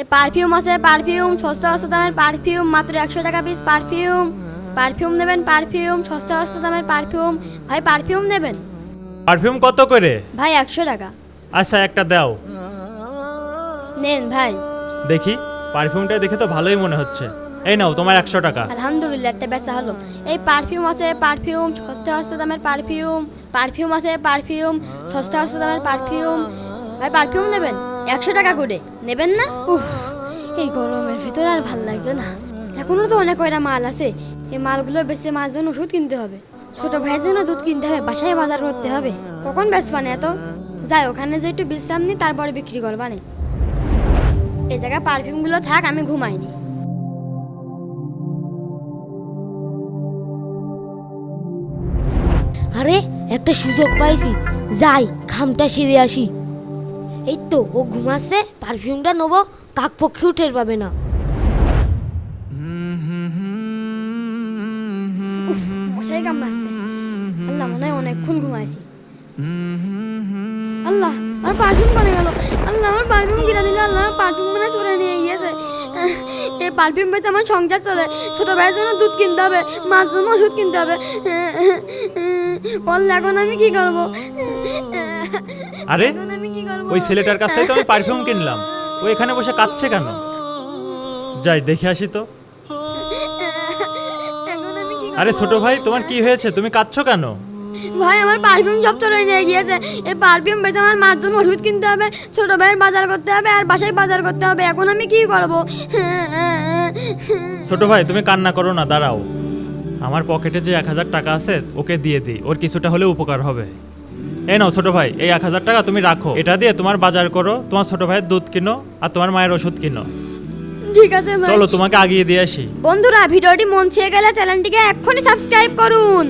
এই পারফিউম আছে, পারফিউম সস্তা সস্তা দামের পারফিউম, মাত্র 100 টাকা পিস পারফিউম। পারফিউম নেবেন, পারফিউম সস্তা সস্তা দামের পারফিউম। ভাই পারফিউম নেবেন? পারফিউম কত করে? ভাই 100 টাকা। আচ্ছা একটা দাও। নেন ভাই। দেখি, পারফিউমটা দেখে তো ভালোই মনে হচ্ছে। এই নাও তোমার 100 টাকা। আলহামদুলিল্লাহ, একটা বেচা হলো। এই পারফিউম আছে, পারফিউম সস্তা সস্তা দামের পারফিউম। পারফিউম আছে, পারফিউম সস্তা সস্তা দামের পারফিউম। ভাই পারফিউম নেবেন? 100 টাকা করে নেবেন না? উফ, এই গরমের ভিতরে আর ভাল লাগছে না। এখনো তো অনেক কয়টা মাল আছে, এই মালগুলো বেচে মার জন্য ওষুধ কিনতে হবে, ছোট ভাইয়ের জন্য দুধ কিনতে হবে, বাসায় বাজার করতে হবে। কখন বেচবানে এত? যাই ওখানে যে একটু বিশ্রাম নিই, তারপরে বিক্রি করবানে। এই জায়গায় পারফিউমগুলো থাক, আমি ঘুমাইনি। আরে একটা সুযোগ পাইছি, যাই খামটা সেরে আসি। এই তো ও ঘুমাচ্ছে, পারফিউমটা নেবো, কাক পক্ষেও টের পাবে না। মশাই কামড়াচ্ছে। আল্লাহ, মনে হয় অনেকক্ষণ ঘুমাইছি। আল্লাহ, আমার পারফিউম বনে গেল। আল্লাহ, আমার পারফিউম কিনা দিল। আল্লাহ, আমার পারফিউম মানে চলে নিয়ে গিয়েছে। এই পারফিউম বেচে আমার সংসার চলে, ছোট ভাইয়ের জন্য দুধ কিনতে হবে, মার জন্য ওষুধ কিনতে হবে। বল এখন আমি কি করবো? আরে এখন আমি কি করবো? ওই ছেলেটার কাছ থেকে তো আমি পারফিউম কিনলাম, ও এখানে বসে কাঁদছে কেন? যাই দেখে আসি তো। এখন আমি কি করবো? আরে ছোট ভাই, তোমার কি হয়েছে? তুমি কাঁদছো কেন? ভাই, আমার পারফিউম সব চলে নিয়ে গিয়েছে। এই পারফিউম বেচে আমার মার জন্য ওষুধ কিনতে হবে, ছোট ভাইয়ের বাজার করতে হবে, আর বাসায় বাজার করতে হবে। এখন আমি কি করবো? ছোট ভাই তুমি কান্না করো না, দাঁড়াও। আমার পকেটে যে 1000 টাকা আছে ওকে দিয়ে দিই, ওর কিছুটা হলে উপকার হবে। এই নাও ছোট ভাই, এই 1000 টাকা তুমি রাখো, এটা দিয়ে তোমার বাজার করো, তোমার ছোট ভাইয়ের দুধ কিনো আর তোমার মায়ের ওষুধ কিনো। ঠিক আছে ভাই। চলো তোমাকে আগিয়ে দিয়ে আসি। বন্ধুরা, ভিডিওটি মন ছুঁয়ে গেলে চ্যানেলটিকে এক্ষুনি সাবস্ক্রাইব করুন।